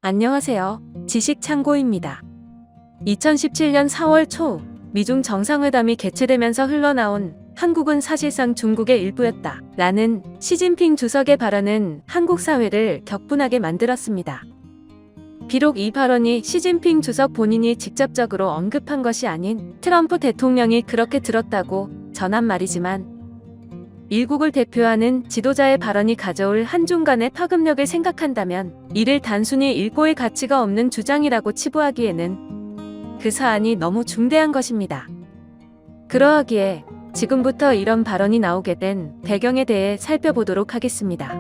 안녕하세요. 지식창고입니다. 2017년 4월 초 미중 정상회담이 개최되면서 흘러나온 한국은 사실상 중국의 일부였다 라는 시진핑 주석의 발언은 한국 사회를 격분하게 만들었습니다. 비록 이 발언이 시진핑 주석 본인이 직접적으로 언급한 것이 아닌 트럼프 대통령이 그렇게 들었다고 전한 말이지만 일국을 대표하는 지도자의 발언이 가져올 한중 간의 파급력을 생각한다면 이를 단순히 일고의 가치가 없는 주장이라고 치부하기에는 그 사안이 너무 중대한 것입니다. 그러하기에 지금부터 이런 발언이 나오게 된 배경에 대해 살펴보도록 하겠습니다.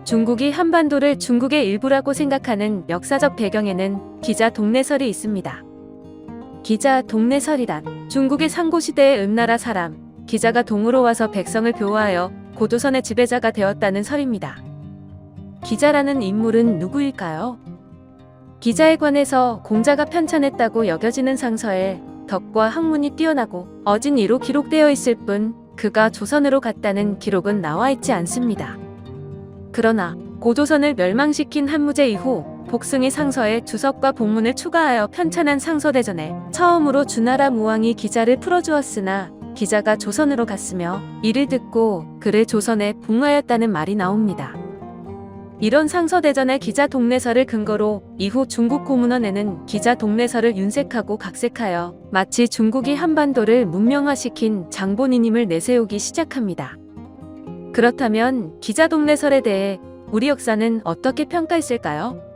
중국이 한반도를 중국의 일부라고 생각하는 역사적 배경에는 기자 동네설이 있습니다. 기자 동네설이란 중국의 상고시대의 음나라 사람 기자가 동으로 와서 백성을 교화하여 고조선의 지배자가 되었다는 설입니다. 기자라는 인물은 누구일까요? 기자에 관해서 공자가 편찬했다고 여겨지는 상서에 덕과 학문이 뛰어나고 어진 이로 기록되어 있을 뿐 그가 조선으로 갔다는 기록은 나와 있지 않습니다. 그러나 고조선을 멸망시킨 한무제 이후 복승이 상서에 주석과 복문을 추가하여 편찬한 상서대전에 처음으로 주나라 무왕이 기자를 풀어주었으나 기자가 조선으로 갔으며 이를 듣고 그를 조선에 봉하였다는 말이 나옵니다. 이런 상서대전의 기자 동네설을 근거로 이후 중국 고문원에는 기자 동네설을 윤색하고 각색하여 마치 중국이 한반도를 문명화시킨 장본인임을 내세우기 시작합니다. 그렇다면 기자 동네설에 대해 우리 역사는 어떻게 평가했을까요?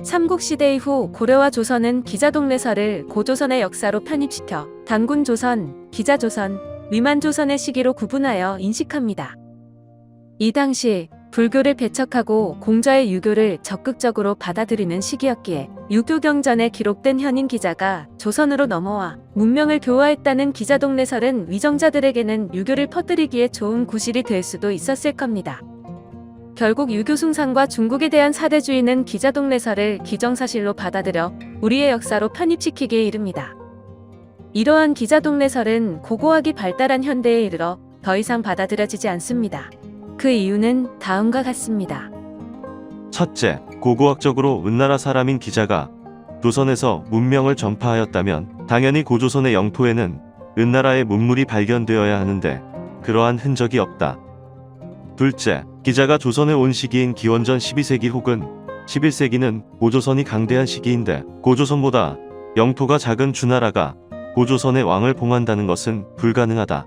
삼국시대 이후 고려와 조선은 기자 동네설을 고조선의 역사로 편입시켜 단군조선, 기자조선, 위만조선의 시기로 구분하여 인식합니다. 이 당시 불교를 배척하고 공자의 유교를 적극적으로 받아들이는 시기였기에 유교경전에 기록된 현인 기자가 조선으로 넘어와 문명을 교화했다는 기자 동네설은 위정자들에게는 유교를 퍼뜨리기에 좋은 구실이 될 수도 있었을 겁니다. 결국 유교 숭상과 중국에 대한 사대주의는 기자 동네설을 기정사실로 받아들여 우리의 역사로 편입시키기에 이릅니다. 이러한 기자 동네설은 고고학이 발달한 현대에 이르러 더 이상 받아들여지지 않습니다. 그 이유는 다음과 같습니다. 첫째, 고고학적으로 은나라 사람인 기자가 조선에서 문명을 전파하였다면 당연히 고조선의 영토에는 은나라의 문물이 발견되어야 하는데 그러한 흔적이 없다. 둘째, 기자가 조선에 온 시기인 기원전 12세기 혹은 11세기는 고조선이 강대한 시기인데 고조선보다 영토가 작은 주나라가 고조선의 왕을 봉한다는 것은 불가능하다.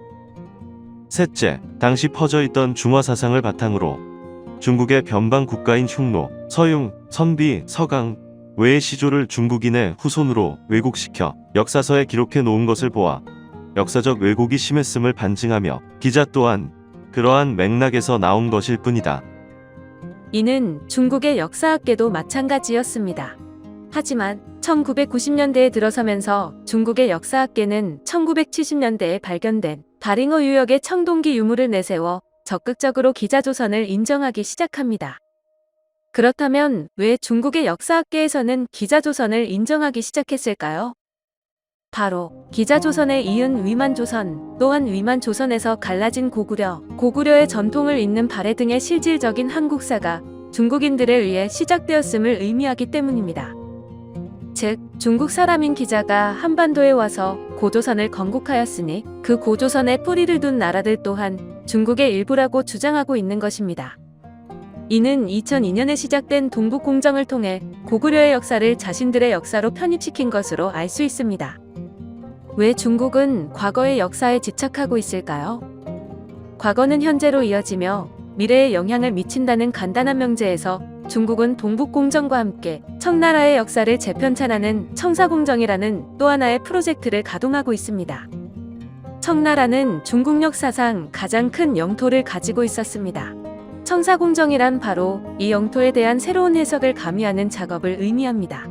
셋째, 당시 퍼져있던 중화사상을 바탕으로 중국의 변방 국가인 흉노, 서융, 선비, 서강 외의 시조를 중국인의 후손으로 왜곡시켜 역사서에 기록해 놓은 것을 보아 역사적 왜곡이 심했음을 반증하며 기자 또한 그러한 맥락에서 나온 것일 뿐이다. 이는 중국의 역사학계도 마찬가지였습니다. 하지만 1990년대에 들어서면서 중국의 역사학계는 1970년대에 발견된 다링어 유역의 청동기 유물을 내세워 적극적으로 기자조선을 인정하기 시작합니다. 그렇다면 왜 중국의 역사학계에서는 기자조선을 인정하기 시작했을까요? 바로 기자조선에 이은 위만조선, 또한 위만조선에서 갈라진 고구려, 고구려의 전통을 잇는 발해 등의 실질적인 한국사가 중국인들에 의해 시작되었음을 의미하기 때문입니다. 즉, 중국 사람인 기자가 한반도에 와서 고조선을 건국하였으니 그 고조선에 뿌리를 둔 나라들 또한 중국의 일부라고 주장하고 있는 것입니다. 이는 2002년에 시작된 동북공정을 통해 고구려의 역사를 자신들의 역사로 편입시킨 것으로 알 수 있습니다. 왜 중국은 과거의 역사에 집착하고 있을까요? 과거는 현재로 이어지며 미래에 영향을 미친다는 간단한 명제에서 중국은 동북공정과 함께 청나라의 역사를 재편찬하는 청사공정이라는 또 하나의 프로젝트를 가동하고 있습니다. 청나라는 중국 역사상 가장 큰 영토를 가지고 있었습니다. 청사공정이란 바로 이 영토에 대한 새로운 해석을 가미하는 작업을 의미합니다.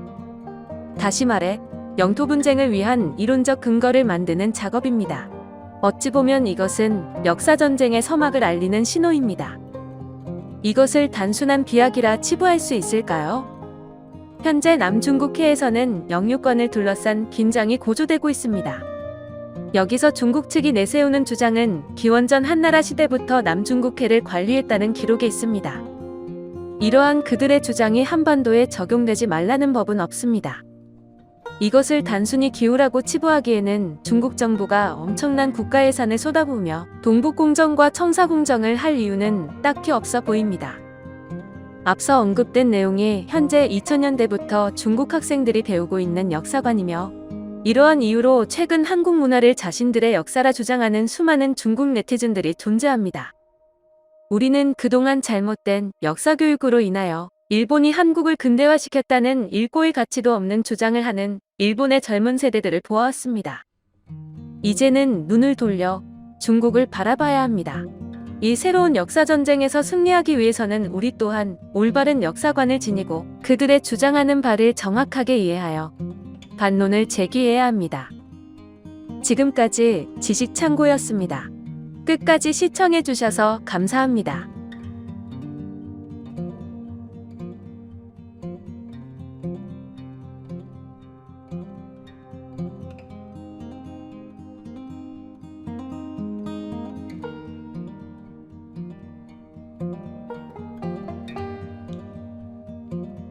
다시 말해 영토 분쟁을 위한 이론적 근거를 만드는 작업입니다. 어찌 보면 이것은 역사전쟁의 서막을 알리는 신호입니다. 이것을 단순한 비약이라 치부할 수 있을까요? 현재 남중국해에서는 영유권을 둘러싼 긴장이 고조되고 있습니다. 여기서 중국 측이 내세우는 주장은 기원전 한나라 시대부터 남중국해를 관리했다는 기록에 있습니다. 이러한 그들의 주장이 한반도에 적용되지 말라는 법은 없습니다. 이것을 단순히 기우라고 치부하기에는 중국 정부가 엄청난 국가 예산을 쏟아부으며 동북공정과 청사공정을 할 이유는 딱히 없어 보입니다. 앞서 언급된 내용이 현재 2000년대부터 중국 학생들이 배우고 있는 역사관이며 이러한 이유로 최근 한국 문화를 자신들의 역사라 주장하는 수많은 중국 네티즌들이 존재합니다. 우리는 그동안 잘못된 역사 교육으로 인하여 일본이 한국을 근대화시켰다는 일고의 가치도 없는 주장을 하는 일본의 젊은 세대들을 보아왔습니다. 이제는 눈을 돌려 중국을 바라봐야 합니다. 이 새로운 역사전쟁에서 승리하기 위해서는 우리 또한 올바른 역사관을 지니고 그들의 주장하는 바를 정확하게 이해하여 반론을 제기해야 합니다. 지금까지 지식창고였습니다. 끝까지 시청해주셔서 감사합니다.